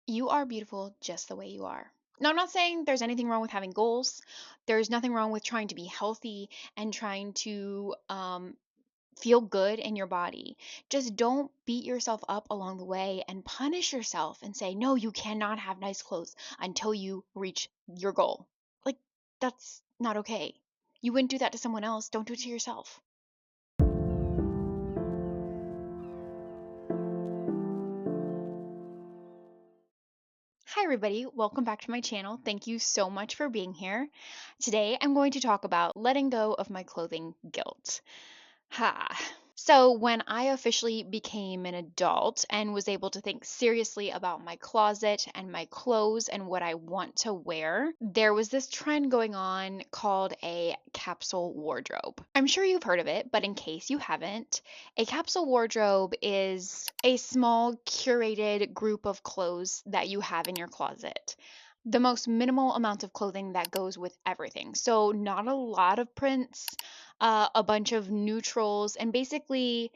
You are beautiful just the way you are. Now, I'm not saying there's anything wrong with having goals. There's nothing wrong with trying to be healthy and trying to feel good in your body. Just don't beat yourself up along the way and punish yourself and say, no, you cannot have nice clothes until you reach your goal. Like, that's not okay. You wouldn't do that to someone else. Don't do it to yourself. Hi, everybody. Welcome back to my channel. Thank you so much for being here. Today, I'm going to talk about letting go of my clothing guilt. Ha. So, when I officially became an adult and was able to think seriously about my closet and my clothes and what I want to wear, there was this trend going on called a capsule wardrobe. I'm sure you've heard of it, but in case you haven't, a capsule wardrobe is a small curated group of clothes that you have in your closet. The most minimal amount of clothing that goes with everything. So, not a lot of prints, a bunch of neutrals, and basically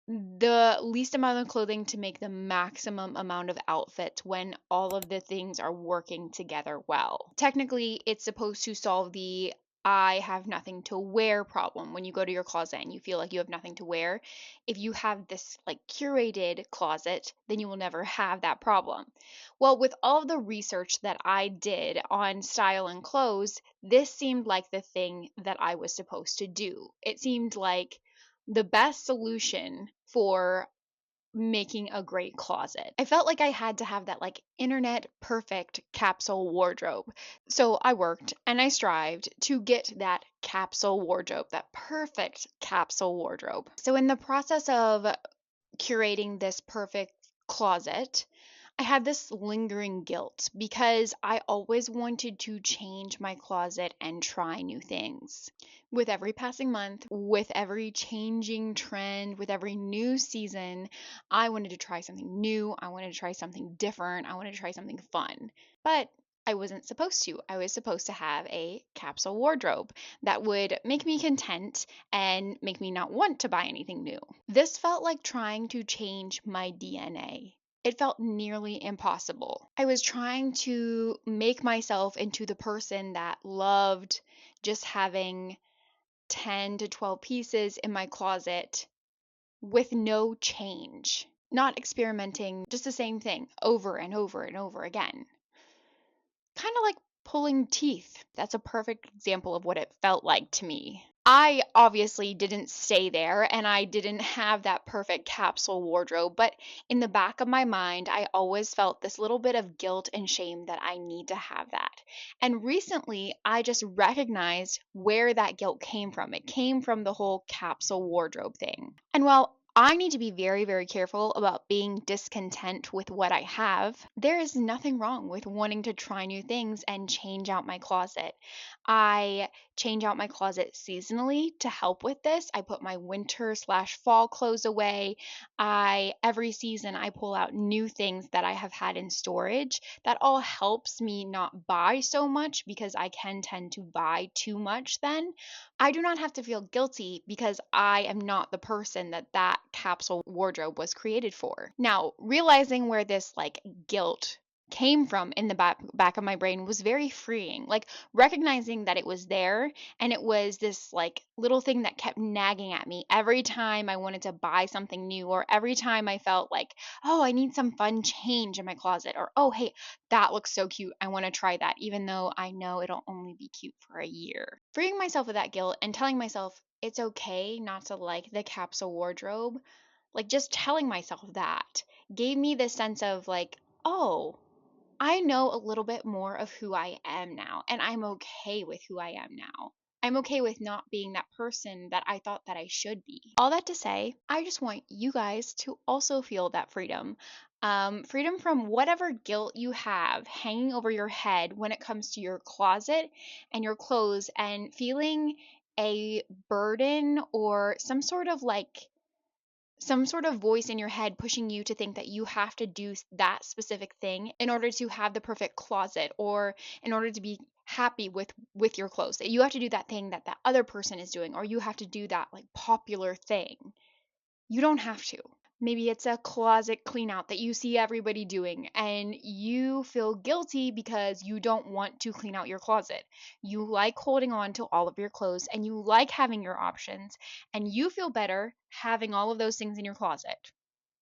the least amount of clothing to make the maximum amount of outfits when all of the things are working together well. Technically, it's supposed to solve the I have nothing to wear problem when you go to your closet and you feel like you have nothing to wear. If you have this like curated closet, then you will never have that problem. Well, with all the research that I did on style and clothes, this seemed like the thing that I was supposed to do. It seemed like the best solution for making a great closet. I felt like I had to have that like internet perfect capsule wardrobe. So I worked and I strived to get that capsule wardrobe, that perfect capsule wardrobe. So in the process of curating this perfect closet, I had this lingering guilt because I always wanted to change my closet and try new things. With every passing month, with every changing trend, with every new season, I wanted to try something new. I wanted to try something different. I wanted to try something fun. But I wasn't supposed to. I was supposed to have a capsule wardrobe that would make me content and make me not want to buy anything new. This felt like trying to change my DNA. It felt nearly impossible. I was trying to make myself into the person that loved just having 10 to 12 pieces in my closet with no change, not experimenting, just the same thing over and over and over again. Kind of like pulling teeth. That's a perfect example of what it felt like to me. I obviously didn't stay there and I didn't have that perfect capsule wardrobe, but in the back of my mind, I always felt this little bit of guilt and shame that I need to have that. And recently, I just recognized where that guilt came from. It came from the whole capsule wardrobe thing. And while I need to be very, very careful about being discontent with what I have. There is nothing wrong with wanting to try new things and change out my closet. I change out my closet seasonally to help with this. I put my winter slash fall clothes away. Every season I pull out new things that I have had in storage. That all helps me not buy so much because I can tend to buy too much then. I do not have to feel guilty because I am not the person that that capsule wardrobe was created for. Now, realizing where this like guilt came from in the back of my brain was very freeing. Like recognizing that it was there and it was this like little thing that kept nagging at me every time I wanted to buy something new or every time I felt like, "Oh, I need some fun change in my closet," or "Oh, hey, that looks so cute. I want to try that," even though I know it'll only be cute for a year. Freeing myself of that guilt and telling myself it's okay not to like the capsule wardrobe, like just telling myself that gave me this sense of like, oh, I know a little bit more of who I am now, and I'm okay with who I am now. I'm okay with not being that person that I thought that I should be. All that to say, I just want you guys to also feel that freedom. Freedom from whatever guilt you have hanging over your head when it comes to your closet and your clothes, and feeling a burden or some sort of voice in your head pushing you to think that you have to do that specific thing in order to have the perfect closet or in order to be happy with your clothes, that you have to do that thing that that other person is doing, or you have to do that like popular thing. You don't have to. Maybe it's a closet clean out that you see everybody doing and you feel guilty because you don't want to clean out your closet. You like holding on to all of your clothes and you like having your options and you feel better having all of those things in your closet.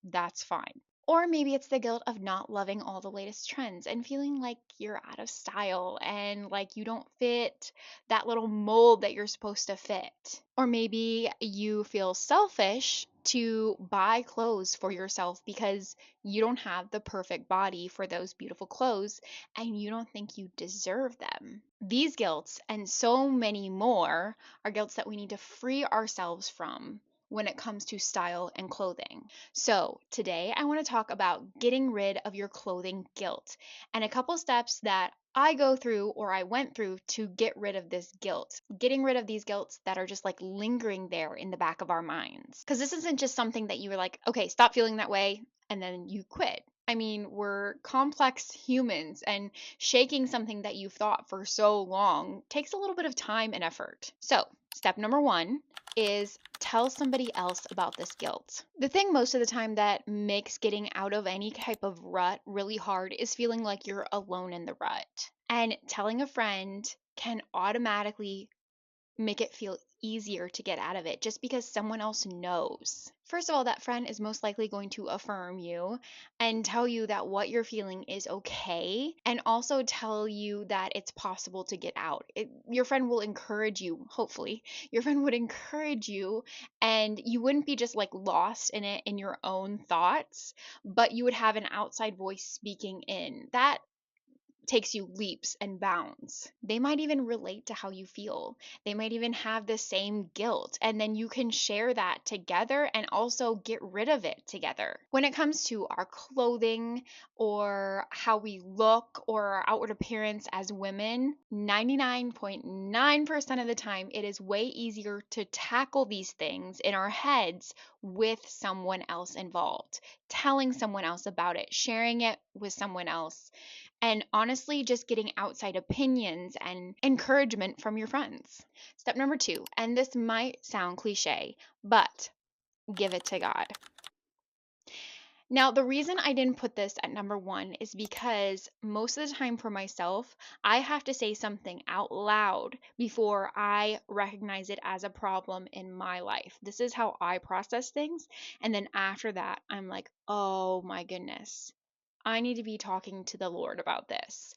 That's fine. Or maybe it's the guilt of not loving all the latest trends and feeling like you're out of style and like you don't fit that little mold that you're supposed to fit. Or maybe you feel selfish to buy clothes for yourself because you don't have the perfect body for those beautiful clothes and you don't think you deserve them. These guilts and so many more are guilts that we need to free ourselves from when it comes to style and clothing. So, today I want to talk about getting rid of your clothing guilt and a couple steps that I go through or I went through to get rid of this guilt. Getting rid of these guilts that are just like lingering there in the back of our minds. Because this isn't just something that you were like, okay, stop feeling that way, and then you quit. I mean, we're complex humans, and shaking something that you've thought for so long takes a little bit of time and effort. So, step number one is tell somebody else about this guilt. The thing most of the time that makes getting out of any type of rut really hard is feeling like you're alone in the rut. And telling a friend can automatically make it feel easier to get out of it just because someone else knows. First of all, that friend is most likely going to affirm you and tell you that what you're feeling is okay, and also tell you that it's possible to get out. Your friend will encourage you, hopefully. Your friend would encourage you, and you wouldn't be just like lost in it in your own thoughts, but you would have an outside voice speaking in. That takes you leaps and bounds. They might even relate to how you feel. They might even have the same guilt. And then you can share that together and also get rid of it together. When it comes to our clothing or how we look or our outward appearance as women, 99.9% of the time, it is way easier to tackle these things in our heads with someone else involved, telling someone else about it, sharing it with someone else, and honestly, just getting outside opinions and encouragement from your friends. Step number two, and this might sound cliche, but give it to God. Now, the reason I didn't put this at number one is because most of the time for myself, I have to say something out loud before I recognize it as a problem in my life. This is how I process things. And then after that, I'm like, oh my goodness, I need to be talking to the Lord about this.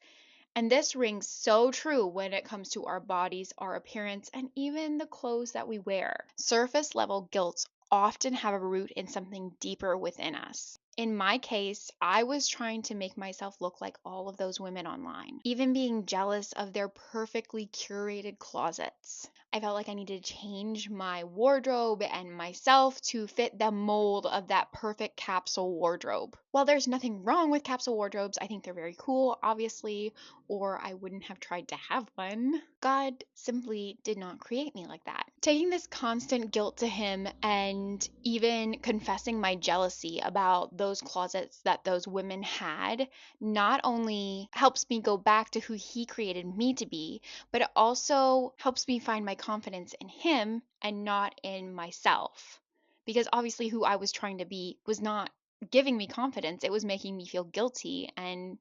And this rings so true when it comes to our bodies, our appearance, and even the clothes that we wear. Surface level guilts often have a root in something deeper within us. In my case, I was trying to make myself look like all of those women online, even being jealous of their perfectly curated closets. I felt like I needed to change my wardrobe and myself to fit the mold of that perfect capsule wardrobe. While there's nothing wrong with capsule wardrobes, I think they're very cool, obviously, or I wouldn't have tried to have one. God simply did not create me like that. Taking this constant guilt to Him and even confessing my jealousy about those closets that those women had not only helps me go back to who He created me to be, but it also helps me find my confidence in Him and not in myself. Because obviously, who I was trying to be was not giving me confidence, it was making me feel guilty and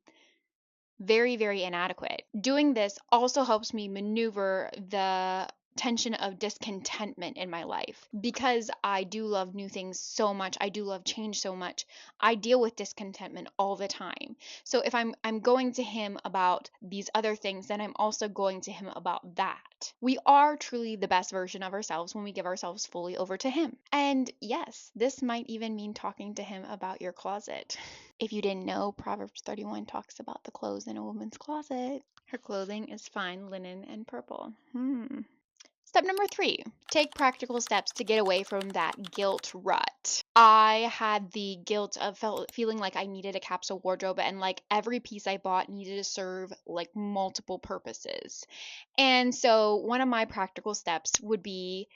very, very inadequate. Doing this also helps me maneuver the tension of discontentment in my life. Because I do love new things so much, I do love change so much, I deal with discontentment all the time. So if I'm going to Him about these other things, then I'm also going to Him about that. We are truly the best version of ourselves when we give ourselves fully over to Him. And yes, this might even mean talking to Him about your closet. If you didn't know, Proverbs 31 talks about the clothes in a woman's closet. Her clothing is fine linen and purple. Step number three, take practical steps to get away from that guilt rut. I had the guilt of feeling like I needed a capsule wardrobe and like every piece I bought needed to serve like multiple purposes. And so one of my practical steps would be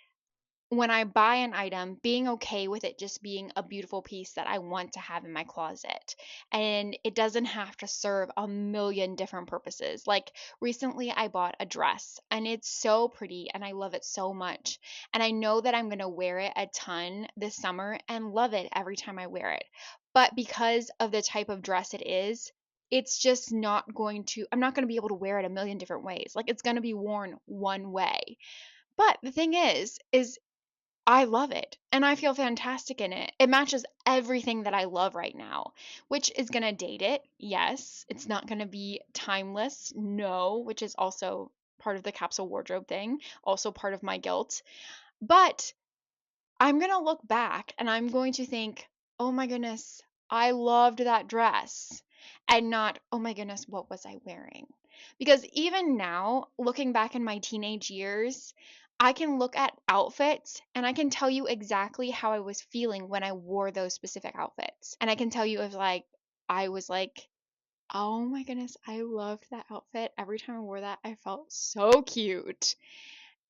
when I buy an item, being okay with it just being a beautiful piece that I want to have in my closet. And it doesn't have to serve a million different purposes. Like recently, I bought a dress and it's so pretty and I love it so much. And I know that I'm going to wear it a ton this summer and love it every time I wear it. But because of the type of dress it is, it's just not going to, I'm not going to be able to wear it a million different ways. Like it's going to be worn one way. But the thing is I love it and I feel fantastic in it. It matches everything that I love right now, which is going to date it. Yes. It's not going to be timeless. No, which is also part of the capsule wardrobe thing, also part of my guilt. But I'm going to look back and I'm going to think, oh my goodness, I loved that dress. And not, oh my goodness, what was I wearing? Because even now, looking back in my teenage years, I can look at outfits and I can tell you exactly how I was feeling when I wore those specific outfits. And I can tell you if I was like, oh my goodness, I loved that outfit. Every time I wore that, I felt so cute.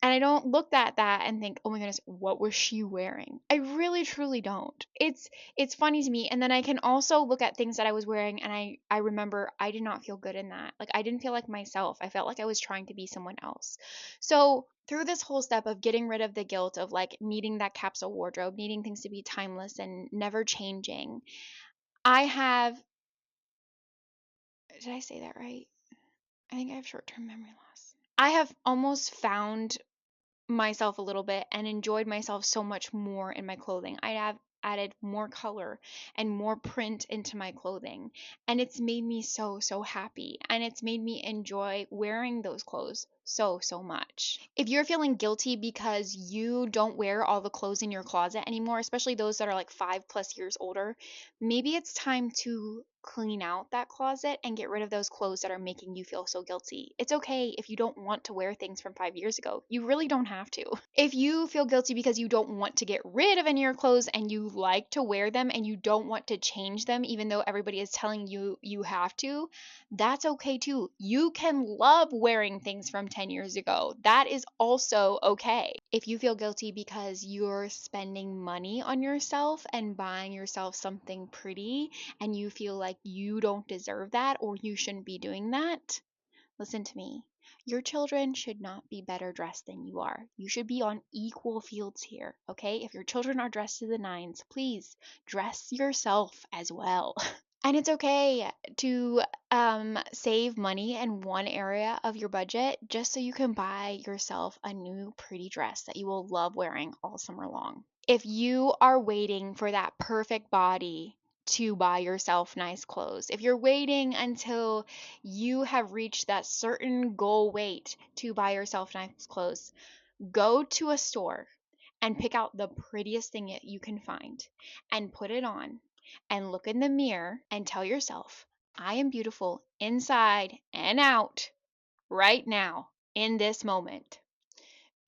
And I don't look at that and think, "Oh my goodness, what was she wearing?" I really truly don't. It's funny to me. And then I can also look at things that I was wearing and I remember I did not feel good in that. Like I didn't feel like myself. I felt like I was trying to be someone else. So, through this whole step of getting rid of the guilt of like needing that capsule wardrobe, needing things to be timeless and never changing, I have, did I say that right? I think I have short-term memory loss. I have almost found myself a little bit and enjoyed myself so much more in my clothing. I have added more color and more print into my clothing, and it's made me so happy, and it's made me enjoy wearing those clothes so much. If you're feeling guilty because you don't wear all the clothes in your closet anymore, especially those that are like 5+ years older, maybe it's time to clean out that closet and get rid of those clothes that are making you feel so guilty. It's okay if you don't want to wear things from 5 years ago. You really don't have to. If you feel guilty because you don't want to get rid of any of your clothes and you like to wear them and you don't want to change them, even though everybody is telling you you have to, that's okay too. You can love wearing things from 10 years ago. That is also okay. If you feel guilty because you're spending money on yourself and buying yourself something pretty and you feel like you don't deserve that or you shouldn't be doing that, listen to me. Your children should not be better dressed than you are. You should be on equal fields here, okay? If your children are dressed to the nines, please dress yourself as well. And it's okay to save money in one area of your budget just so you can buy yourself a new pretty dress that you will love wearing all summer long. If you are waiting for that perfect body to buy yourself nice clothes, if you're waiting until you have reached that certain goal weight to buy yourself nice clothes, go to a store and pick out the prettiest thing that you can find and put it on and look in the mirror and tell yourself, I am beautiful inside and out right now in this moment.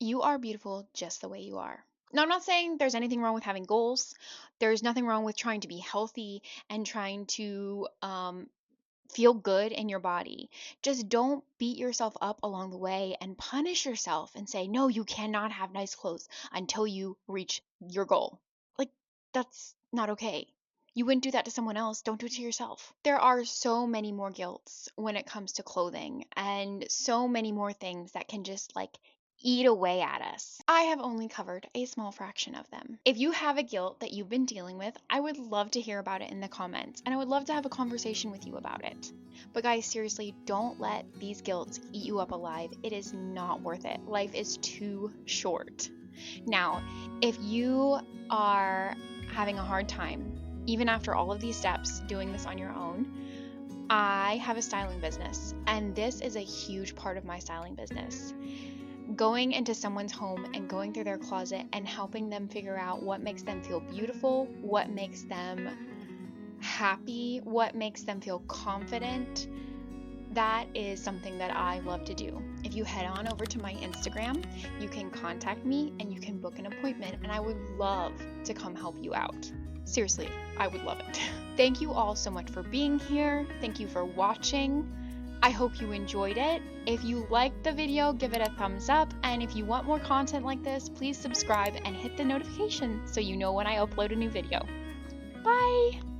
You are beautiful just the way you are. Now, I'm not saying there's anything wrong with having goals. There's nothing wrong with trying to be healthy and trying to feel good in your body. Just don't beat yourself up along the way and punish yourself and say, no, you cannot have nice clothes until you reach your goal. Like, that's not okay. You wouldn't do that to someone else. Don't do it to yourself. There are so many more guilts when it comes to clothing and so many more things that can just like eat away at us. I have only covered a small fraction of them. If you have a guilt that you've been dealing with, I would love to hear about it in the comments, and I would love to have a conversation with you about it. But guys, seriously, don't let these guilts eat you up alive. It is not worth it. Life is too short. Now, if you are having a hard time, even after all of these steps, doing this on your own, I have a styling business, and this is a huge part of my styling business. Going into someone's home and going through their closet and helping them figure out what makes them feel beautiful, what makes them happy, what makes them feel confident. That is something that I love to do. If you head on over to my Instagram, you can contact me and you can book an appointment, and I would love to come help you out. Seriously, I would love it. Thank you all so much for being here. Thank you for watching. I hope you enjoyed it. If you liked the video, give it a thumbs up. And if you want more content like this, please subscribe and hit the notification so you know when I upload a new video. Bye!